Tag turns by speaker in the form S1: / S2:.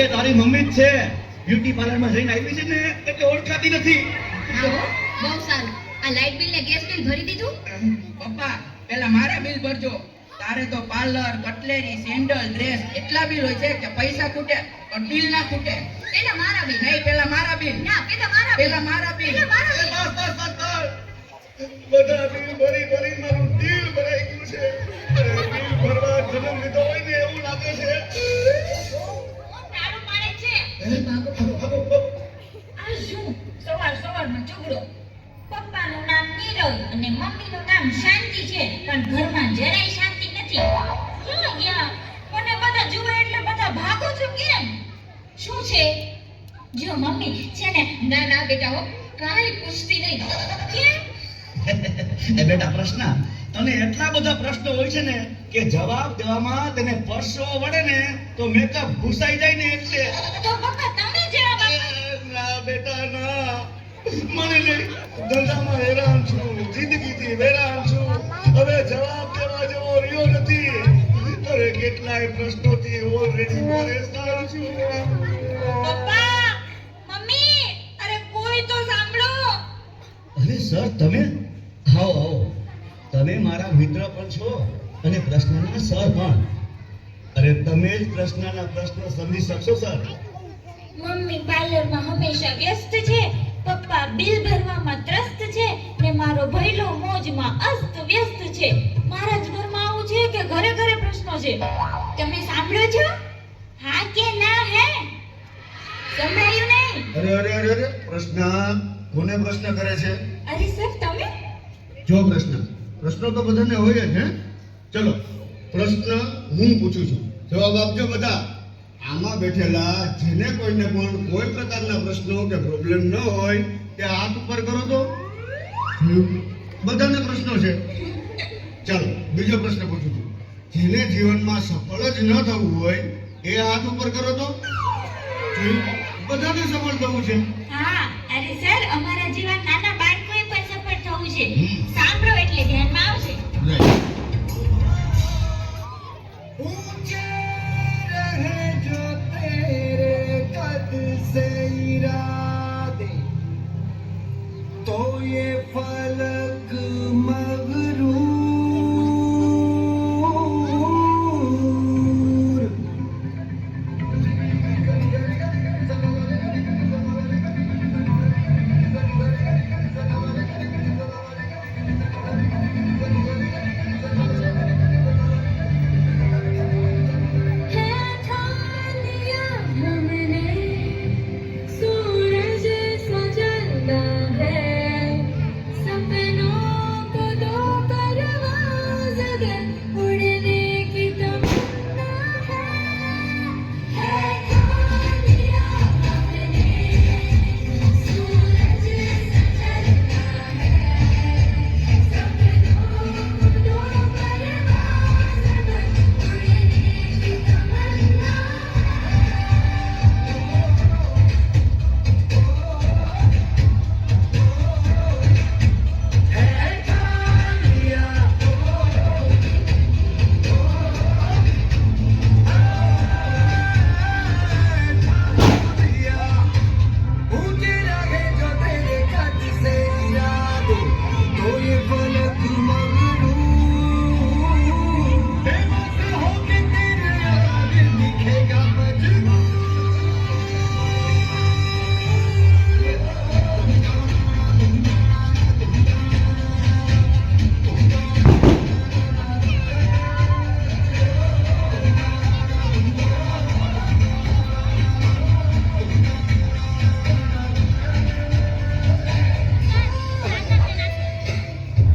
S1: એ તારી મમ્મી જ છે. બ્યુટી પાર્લરમાં જઈને આવી છે ને એટલે ઓળખાતી નથી.
S2: આવો બહુ સારું. આ લાઇટ બિલ ને ગેસ બિલ ભરી દીધું?
S3: પપ્પા પેલા મારા બિલ ભરજો. તારે તો પાર્લર, કટલેરી, સેન્ડલ, ડ્રેસ એટલા બિલ હોય છે કે પૈસા ખૂટે પણ બિલ ના ખૂટે.
S2: પેલા મારા બિલ.
S3: નહીં, પેલા મારા બિલ.
S2: ના, પેલા મારા બિલ.
S3: પેલા મારા બિલ.
S2: પેલા મારા બિલ.
S1: બસ બસ બસ બસ. બધા બિલ ભરી ભરી મારું દિલ ભરાઈ ગયું છે. બિલ ભરવા જન્મ લીધો હોય ને એવું લાગે છે.
S2: કોણ દારૂ પાડે છે?
S1: હે?
S2: આ શું સવાર સવારમાં ઝઘડો? પપ્પાનું નામ નીરવ અને મમ્મીનું નામ શાંતિ છે, પણ ઘરમાં જરાય શાંતિ નથી. ક્યાં ગયા? મને બધા જુએ એટલે બધા ભાગો છો કેમ? શું છે? જો મમ્મી છે ને, ના ના બેટા હો, કાંઈ પૂછતી નહીં. કેમ?
S1: એ બેટા પ્રશ્ન, તને એટલા બધા પ્રશ્નો હોય છે ને કે જવાબ દેવામાં તને પરસેવો વળે ને તો મેકઅપ ભૂસાઈ જાય ને એટલે.
S2: તો પપ્પા તમે જવાબ આપો.
S1: ના બેટા ના, મને નહીં. ધંધામાં હેરાન છું, જિંદગીથી હેરાન છું. હવે જવાબ દેવા જેવો રહ્યો નથી. અરે કેટલાય પ્રશ્નોથી ઓલરેડી પરેશાન છું.
S2: પપ્પા, મમ્મી, અરે કોઈ તો સાંભળો.
S1: અરે સર, તમે આવો આવો. તમે મારા મિત્ર પણ છો અને પ્રશ્નના સર પણ. અરે તમે જ પ્રશ્નના પ્રશ્ન સમજી શકશો સર.
S2: મમ્મી પાર્લરમાં હંમેશા વ્યસ્ત છે, પપ્પા બિલ ભરવામાં ત્રસ્ત છે ને મારો ભઈલો મોજમાં અસ્ત વ્યસ્ત છે. મારા જ ઘરમાં આવું છે કે ઘરે ઘરે પ્રશ્નો છે? તમે સાંભળો છો? હા કે ના? હે સંભળાયું નહીં?
S4: અરે પ્રશ્ન કોને પ્રશ્ન કરે છે?
S2: અરે સર તમે
S4: જો પ્રશ્નો તો બધાને હોય જ. હે ચલો, પ્રશ્ન હું પૂછું છું, જવાબ આપજો બધા. આમાં બેઠેલા જેને કોઈને પણ કોઈ પ્રકારના પ્રશ્નો કે પ્રોબ્લેમ ન હોય તે હાથ ઉપર કરો તો. બધાને પ્રશ્નો છે. ચાલો બીજો પ્રશ્ન પૂછું છું, જેને જીવનમાં સફળ જ ન થવું હોય એ હાથ ઉપર કરો તો. બધાને સફળ થવું છે.
S2: હા, અરે સર અમારા જેવા નાના બાળકોએ પણ સફળ થવું છે. સાંભળો એટલે ધ્યાનમાં આવશે.
S1: ऊंचे रहे जो तेरे कद से इरादे तो ये फल